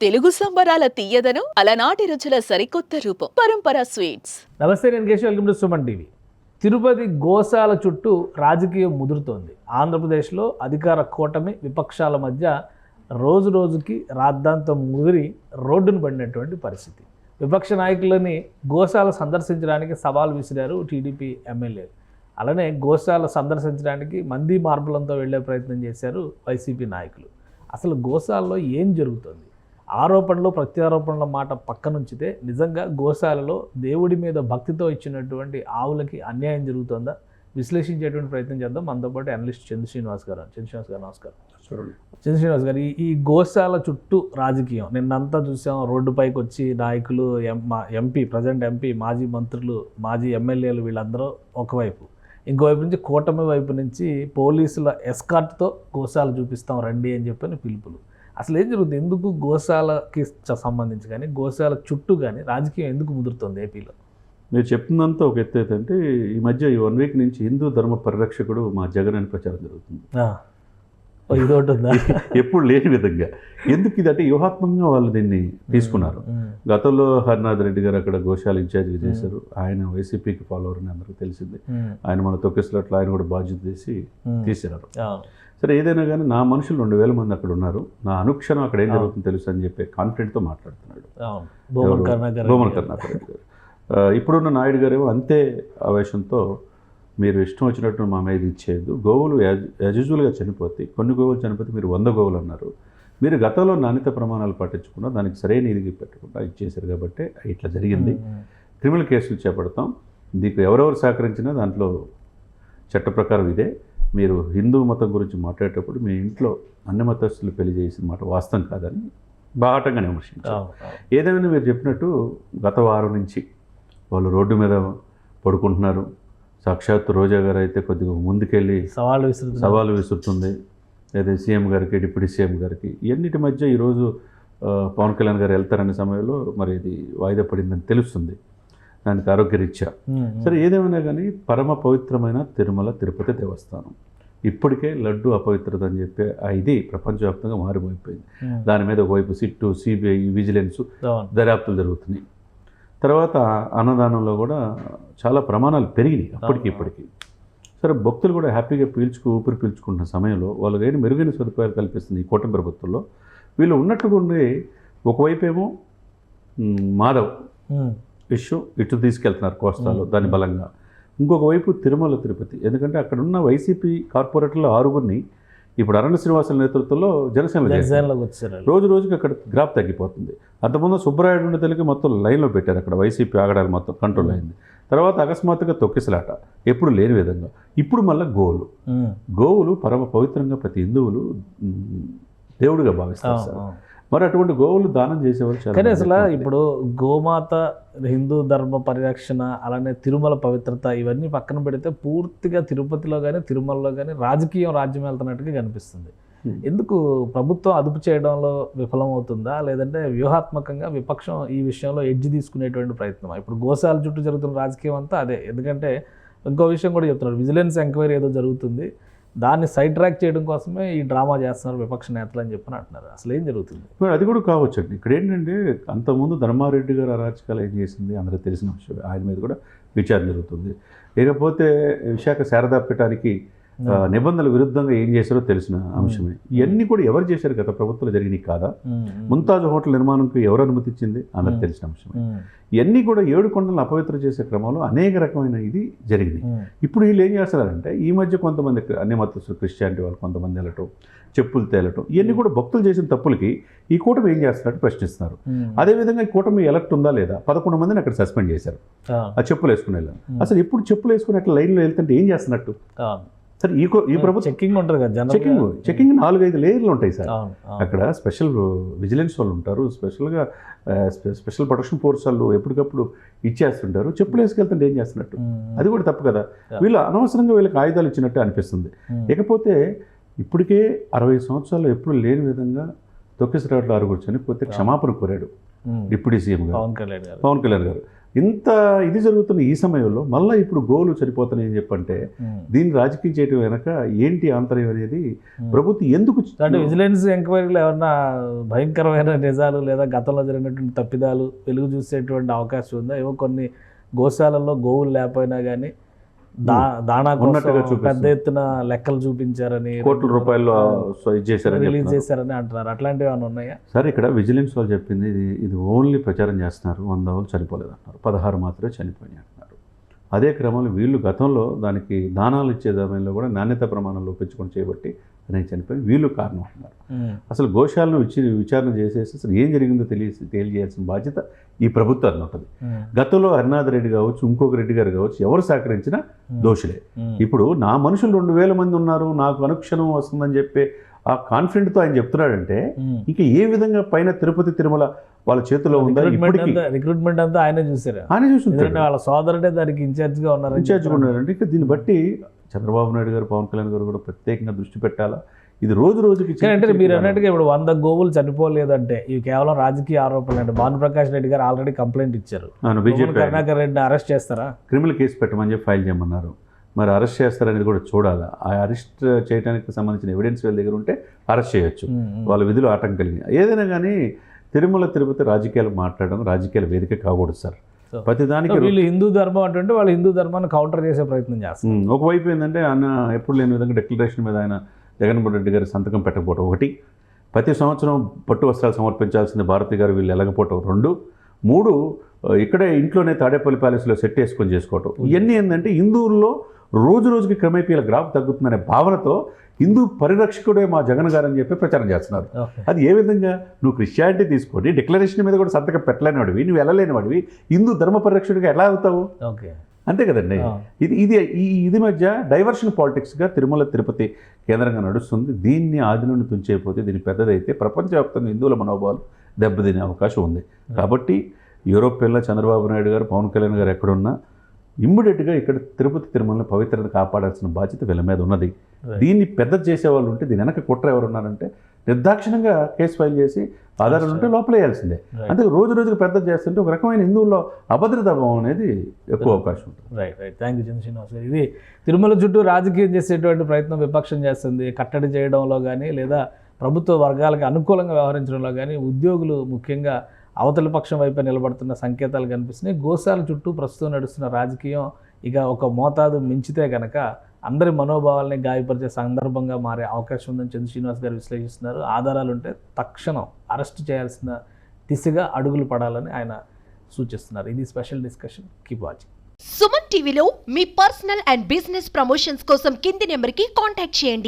తెలుగు సంబరాల తీయదనం అలనాటి రుచుల సరికొత్త రూపం పరంపర స్వీట్స్. నమస్తే, నేను Keshav. Welcome to Suman TV. Tirupati గోశాల చుట్టూ రాజకీయం ముదురుతోంది. ఆంధ్రప్రదేశ్లో అధికార కూటమి విపక్షాల మధ్య రోజు రోజుకి రాద్ధాంతం ముదిరి రోడ్డును పడినటువంటి పరిస్థితి. విపక్ష నాయకులని గోశాల సందర్శించడానికి సవాల్ విసిరారు టీడీపీ ఎమ్మెల్యేలు. అలానే గోశాల సందర్శించడానికి మంది మార్బలంతో వెళ్లే ప్రయత్నం చేశారు వైసీపీ నాయకులు. అసలు గోశాలలో ఏం జరుగుతుంది? ఆరోపణలు ప్రత్యారోపణల మాట పక్కనుంచితే నిజంగా గోశాలలో దేవుడి మీద భక్తితో ఇచ్చినటువంటి ఆవులకి అన్యాయం జరుగుతుందా? విశ్లేషించేటువంటి ప్రయత్నం చేద్దాం. మనతో పాటు అనలిస్ట్ చంద్ర శ్రీనివాస్ గారు. నమస్కారం. చంద్ర శ్రీనివాస్ గారు, ఈ గోశాల చుట్టూ రాజకీయం నిన్నంతా చూసాం. రోడ్డుపైకి వచ్చి నాయకులు, ఎంపీ, ప్రజెంట్ ఎంపీ, మాజీ మంత్రులు, మాజీ ఎమ్మెల్యేలు వీళ్ళందరూ ఒకవైపు, ఇంకోవైపు నుంచి కూటమి వైపు నుంచి పోలీసుల ఎస్కార్ట్తో గోశాల చూపిస్తాం రండి అని చెప్పని పిలుపులు. అసలు ఏం జరుగుతుంది? ఎందుకు గోశాలకి సంబంధించి కానీ గోశాల చుట్టూ కానీ రాజకీయం ఎందుకు ముదురుతుంది ఏపీలో? మీరు చెప్తుందంతా ఒక ఎత్తు అయితే, ఈ మధ్య ఈ 1 వీక్ నుంచి హిందూ ధర్మ పరిరక్షకుడు మా జగన్ అని ప్రచారం జరుగుతుంది. ఇదొకటి ఉందా? ఎప్పుడు లేని విధంగా. ఎందుకు ఇది అంటే వ్యూహాత్మకంగా వాళ్ళు దీన్ని తీసుకున్నారు. గతంలో హరినాథ్ రెడ్డి గారు అక్కడ గోశాల ఇన్ఛార్జిగా చేశారు. ఆయన వైసీపీకి ఫాలోవర్ అని అందరికీ తెలిసింది. ఆయన మన తొక్కిసలాట్లో ఆయన కూడా బాధ్యత చేసి తీసినారు. సరే, ఏదైనా కానీ నా మనుషులు 2000 మంది అక్కడ ఉన్నారు, నా అనుక్షణం అక్కడ ఏం జరుగుతుందో తెలుసు అని చెప్పి కాన్ఫిడెంట్తో మాట్లాడుతున్నాడు భూమన్ కరుణాకర్ రెడ్డి గారు. ఇప్పుడున్న నాయుడు గారేమో అంతే ఆవేశంతో మీరు ఇష్టం వచ్చినట్టు మా మీద ఇచ్చేది, గోవులు యాజుజువల్గా చనిపోతాయి, కొన్ని గోవులు చనిపోతే మీరు 100 గోవులు అన్నారు. మీరు గతంలో నాణ్యత ప్రమాణాలు పాటించకుండా దానికి సరైన ఇది పెట్టకుండా ఇచ్చేశారు కాబట్టి ఇట్లా జరిగింది. క్రిమినల్ కేసులు చేపడతాం, దీనికి ఎవరెవరు సహకరించినా దాంట్లో చట్ట ప్రకారం ఇదే. మీరు హిందూ మతం గురించి మాట్లాడేటప్పుడు మీ ఇంట్లో అన్ని మతస్థులు పెళ్లి చేసిన మాట వాస్తవం కాదని బాహటంగానే విమర్శించారు. ఏదేమైనా మీరు చెప్పినట్టు గత వారం నుంచి వాళ్ళు రోడ్డు మీద పడుకుంటున్నారు. సాక్షాత్తు రోజా గారు అయితే కొద్దిగా ముందుకెళ్ళి సవాలు విసురుతుంది, లేదా సీఎం గారికి, డిప్యూటీ సీఎం గారికి. ఇవన్నిటి మధ్య ఈరోజు పవన్ కళ్యాణ్ గారు వెళ్తారనే సమయంలో మరి ఇది వాయిదా పడిందని తెలుస్తుంది, దానికి ఆరోగ్యరీత్యా. సరే, ఏదేమైనా కానీ పరమ పవిత్రమైన తిరుమల తిరుపతి దేవస్థానం ఇప్పటికే లడ్డు అపవిత్రత అని చెప్పి ఇది ప్రపంచవ్యాప్తంగా మారిపోయిపోయింది. దాని మీద ఒకవైపు సిట్టు, సిబిఐ, విజిలెన్స్ దర్యాప్తులు జరుగుతున్నాయి. తర్వాత అన్నదానంలో కూడా చాలా ప్రమాణాలు పెరిగినాయి అప్పటికి ఇప్పటికీ. సరే, భక్తులు కూడా హ్యాపీగా ఊపిరి పీల్చుకుంటున్న సమయంలో వాళ్ళు ఏమి మెరుగైన సదుపాయాలు కల్పిస్తుంది ఈ కూటమి ప్రభుత్వంలో. వీళ్ళు ఉన్నట్టుగా ఉండి ఒకవైపు ఏమో మాధవ్ ఇష్యూ ఇటు తీసుకెళ్తున్నారు కోస్తాలో దాని బలంగా, ఇంకొక వైపు తిరుమల తిరుపతి. ఎందుకంటే అక్కడ ఉన్న వైసీపీ కార్పొరేటర్లు 6గురిని ఇప్పుడు అరణ్య శ్రీనివాసుల నేతృత్వంలో జనసేనలోకి వచ్చారు. రోజు రోజుకి అక్కడ గ్రాఫ్ తగ్గిపోతుంది. అంతకుముందు సుబ్బరాయుడు ఉండే తెలికి మొత్తం లైన్లో పెట్టారు, అక్కడ వైసీపీ ఆగడాలు మొత్తం కంట్రోల్ అయింది. తర్వాత అకస్మాత్తుగా తొక్కిసలాట ఎప్పుడు లేని విధంగా. ఇప్పుడు మళ్ళీ గోవులు పరమ పవిత్రంగా ప్రతి హిందువులు దేవుడిగా భావిస్తారు సార్. మరి అటువంటి గోవులు దానం చేసేవాళ్ళు చాలా. కానీ అసలు ఇప్పుడు గోమాత, హిందూ ధర్మ పరిరక్షణ, అలానే తిరుమల పవిత్రత ఇవన్నీ పక్కన పెడితే పూర్తిగా తిరుపతిలో కానీ తిరుమలలో కానీ రాజకీయం రాజ్యం వెళ్తున్నట్టుగా కనిపిస్తుంది. ఎందుకు ప్రభుత్వం అదుపు చేయడంలో విఫలమవుతుందా, లేదంటే వ్యూహాత్మకంగా విపక్షం ఈ విషయంలో ఎడ్జ్ తీసుకునేటువంటి ప్రయత్నం? ఇప్పుడు గోశాల చుట్టూ జరుగుతున్న రాజకీయం అంతా అదే. ఎందుకంటే ఇంకో విషయం కూడా చెప్తున్నారు, విజిలెన్స్ ఎంక్వైరీ ఏదో జరుగుతుంది, దాన్ని సైడ్ ట్రాక్ చేయడం కోసమే ఈ డ్రామా చేస్తున్నారు విపక్ష నేతలు అని చెప్పని అంటున్నారు. అసలు ఏం జరుగుతుంది? మరి అది కూడా కావచ్చండి. ఇక్కడ ఏంటంటే అంతకుముందు ధర్మారెడ్డి గారు అరాచకాలు ఏం చేసింది అందరూ తెలిసిన విషయం. ఆయన మీద కూడా విచారణ జరుగుతుంది. లేకపోతే విశాఖ శారదా పీఠానికి నిబంధనల విరుద్ధంగా ఏం చేశారో తెలిసిన అంశమే. ఇవన్నీ కూడా ఎవరు చేశారు? గత ప్రభుత్వంలో జరిగినాయి కాదా? ముంతాజ్ హోటల్ నిర్మాణంకు ఎవరు అనుమతి ఇచ్చింది? అందరికి తెలిసిన అంశమే. ఇవన్నీ కూడా 7 కొండలను అపవిత్ర చేసే క్రమంలో అనేక రకమైన ఇది జరిగింది. ఇప్పుడు వీళ్ళు ఏం చేస్తున్నారంటే ఈ మధ్య కొంతమంది అన్ని మతస్థులు, క్రిస్టియానిటీ వాళ్ళు కొంతమంది వెళ్ళటం, చెప్పులు తేలటం, ఇవన్నీ కూడా భక్తులు చేసిన తప్పులకి ఈ కూటమి ఏం చేస్తున్నట్టు ప్రశ్నిస్తున్నారు. అదేవిధంగా ఈ కూటమి ఎలక్ట్ ఉందా లేదా? 11 మందిని అక్కడ సస్పెండ్ చేశారు ఆ చెప్పులు వేసుకుని వెళ్ళారు. అసలు ఇప్పుడు చెప్పులు వేసుకుని అట్లా లైన్లో వెళ్తుంటే ఏం చేస్తున్నట్టు? సార్, ఈ ప్రభుత్వం చెక్కింగ్ ఉంటుంది కదా, చెక్కింగ్ 4-5 లేయర్లు ఉంటాయి సార్. అక్కడ స్పెషల్ విజిలెన్స్ వాళ్ళు ఉంటారు, స్పెషల్ ప్రొటెక్షన్ ఫోర్స్ వాళ్ళు ఎప్పటికప్పుడు ఇచ్చేస్తుంటారు. చెప్పులు వేసుకెళ్తుంటే ఏం చేస్తున్నట్టు? అది కూడా తప్పు కదా. వీళ్ళు అనవసరంగా వీళ్ళకి ఆయుధాలు ఇచ్చినట్టు అనిపిస్తుంది. ఇకపోతే ఇప్పటికే 60 సంవత్సరాలు ఎప్పుడు లేని విధంగా తొక్కిసలాట్లో 6 చనిపోతే క్షమాపణ కోరాడు డిప్యూటీ సీఎం గారు పవన్ కళ్యాణ్ గారు. పవన్ కళ్యాణ్ గారు. ఇంత ఇది జరుగుతున్న ఈ సమయంలో మళ్ళీ ఇప్పుడు గోవులు చనిపోతున్నాయని చెప్పంటే దీన్ని రాజకీయం చేయడం వెనక ఏంటి ఆంతర్యం అనేది ప్రభుత్వం ఎందుకు అంటే విజిలెన్స్ ఎంక్వైరీలో ఏమన్నా భయంకరమైన నిజాలు లేదా గతంలో జరిగినటువంటి తప్పిదాలు వెలుగు చూసేటువంటి అవకాశం ఉందా? ఏవో కొన్ని గోశాలల్లో గోవులు లేకపోయినా కానీ దాణా ఉన్నట్టుగా కోసం పెద్ద ఎత్తున లెక్కలు చూపించారని, కోట్ల రూపాయలు చేశారని రిలీజ్ చేశారని అంటున్నారు. అట్లాంటివి ఏమైనా ఉన్నాయా? సరే, ఇక్కడ విజిలెన్స్ వాళ్ళు చెప్పింది ఇది ఓన్లీ ప్రచారం చేస్తున్నారు, 100 వాళ్ళు చనిపోలేదు అంటున్నారు, 16 మాత్రమే చనిపోయినాయి అంటున్నారు. అదే క్రమంలో వీళ్ళు గతంలో దానికి దానాలు ఇచ్చే సమయంలో కూడా నాణ్యత ప్రమాణాలు ఒప్పించుకొని చేయబట్టి అనేక చనిపోయి వీళ్ళు కారణం అంటున్నారు. అసలు గోశాలను విచారణ చేసేసి అసలు ఏం జరిగిందో తెలియజేయాల్సిన బాధ్యత ఈ ప్రభుత్వాన్ని ఉంటుంది. గతంలో హరినాథ్ రెడ్డి కావచ్చు, ఇంకొక రెడ్డి గారు కావచ్చు, ఎవరు సహకరించినా దోషులే. ఇప్పుడు నా మనుషులు 2000 మంది ఉన్నారు, నాకు అనుక్షణం వస్తుందని చెప్పి ఆ కాన్ఫిడెంట్తో ఆయన చెప్తున్నాడంటే ఇంకా ఏ విధంగా పైన తిరుపతి తిరుమల వాళ్ళ చేతిలో ఉందా? రిక్రూట్మెంట్ అంతా ఆయన చూసారు, ఆయన చూసి వాళ్ళ సోదరుడే దానికి ఇన్ఛార్జ్గా ఉన్నారంటే ఇంకా దీన్ని బట్టి చంద్రబాబు నాయుడు గారు, పవన్ కళ్యాణ్ గారు కూడా ప్రత్యేకంగా దృష్టి పెట్టాలా. ఇది రోజు రోజుకి అంటే మీరు అన్నట్టుగా ఇప్పుడు 100 గోవులు చనిపోలేదంటే ఇవి కేవలం రాజకీయ ఆరోపణలు అంటే భానుప్రకాష్ రెడ్డి గారు ఆల్రెడీ కంప్లైంట్ ఇచ్చారు. బీజేపీ కరుణాకర్ రెడ్డిని అరెస్ట్ చేస్తారా? క్రిమినల్ కేసు పెట్టమని చెప్పి ఫైల్ చేయమన్నారు. మరి అరెస్ట్ చేస్తారనేది కూడా చూడాలా. ఆ అరెస్ట్ చేయడానికి సంబంధించిన ఎవిడెన్స్ వీళ్ళ దగ్గర ఉంటే అరెస్ట్ చేయొచ్చు, వాళ్ళ విధులు ఆటంకం కలిగి. ఏదైనా కానీ తిరుమల తిరుపతి రాజకీయాలు మాట్లాడడం రాజకీయాల వేదిక కాకూడదు సార్. ప్రతిదానికి వీళ్ళు హిందూ ధర్మం అంటే వాళ్ళు హిందూ ధర్మాన్ని కౌంటర్ చేసే ప్రయత్నం చేస్తారు. ఒకవైపు ఏంటంటే ఆయన ఎప్పుడు లేని విధంగా డిక్లరేషన్ మీద ఆయన జగన్మోహన్ రెడ్డి గారి సంతకం పెట్టకపోవటం ఒకటి, ప్రతి సంవత్సరం పట్టు వస్త్రాలు సమర్పించాల్సింది భారతి గారు వీళ్ళు ఎలగపోవటం 2, 3 ఇక్కడే ఇంట్లోనే తాడేపల్లి ప్యాలెస్లో సెట్ వేసుకొని చేసుకోవటం. ఇవన్నీ ఏంటంటే హిందువుల్లో రోజు రోజుకి క్రమేపీల గ్రాఫ్ తగ్గుతుందనే భావనతో హిందూ పరిరక్షకుడే మా జగన్ గారు అని చెప్పి ప్రచారం చేస్తున్నారు. అది ఏ విధంగా? నువ్వు క్రిస్టియానిటీ తీసుకొని డిక్లరేషన్ మీద కూడా సంతకం పెట్టలేని వాడివి, నువ్వు వెళ్ళలేని వాడివి, హిందూ ధర్మ పరిరక్షకుడిగా ఎలా అవుతావు? అంతే కదండి. ఇది మధ్య డైవర్షన్ పాలిటిక్స్గా తిరుమల తిరుపతి కేంద్రంగా నడుస్తుంది. దీన్ని ఆదిలోని తుంచేయకపోతే దీన్ని పెద్దదైతే ప్రపంచవ్యాప్తంగా హిందువుల మనోభావాలు దెబ్బతినే అవకాశం ఉంది. కాబట్టి యూరోప్ వెళ్ళిన చంద్రబాబు నాయుడు గారు, పవన్ కళ్యాణ్ గారు ఎక్కడున్నా ఇమ్మీడియట్గా ఇక్కడ తిరుపతి తిరుమలని పవిత్రత కాపాడాల్సిన బాధ్యత వీళ్ళ మీద ఉన్నది. దీన్ని పెద్ద చేసేవాళ్ళు ఉంటే దీని వెనక కుట్ర ఎవరున్నారంటే నిర్దాక్షిణ్యంగా కేసు ఫైల్ చేసి ఆధారాలు ఉంటే లోపలేయాల్సిందే. అందుకే రోజు రోజుకి పెద్ద చేస్తుంటే ఒక రకమైన హిందువుల్లో అభద్రతా భావం అనేది ఎక్కువ అవకాశం ఉంటుంది. రైట్. థ్యాంక్ యూ శ్రీనివాస్ గారు. ఇది తిరుమల చుట్టూ రాజకీయం చేసేటువంటి ప్రయత్నం విపక్షం చేస్తుంది. కట్టడి చేయడంలో కానీ లేదా ప్రభుత్వ వర్గాలకు అనుకూలంగా వ్యవహరించడంలో కానీ ఉద్యోగులు ముఖ్యంగా అవతలి పక్షం వైపు నిలబడుతున్న సంకేతాలు కనిపిస్తున్నాయి. గోశాల చుట్టూ ప్రస్తుతం నడుస్తున్న రాజకీయం ఇక ఒక మోతాదు మించితే కనుక అందరి మనోభావాల్ని గాయపరిచే సందర్భంగా మారే అవకాశం ఉందని చంద్ర శ్రీనివాస్ గారు విశ్లేషిస్తున్నారు. ఆధారాలు ఉంటే తక్షణం అరెస్ట్ చేయాల్సిన దిశగా అడుగులు పడాలని ఆయన సూచిస్తున్నారు. ఇది special discussion. Keep watching. Suman టీవీలో మీ పర్సనల్ అండ్ బిజినెస్ ప్రమోషన్స్ కోసం కింది నెంబర్కి కాంటాక్ట్ చేయండి.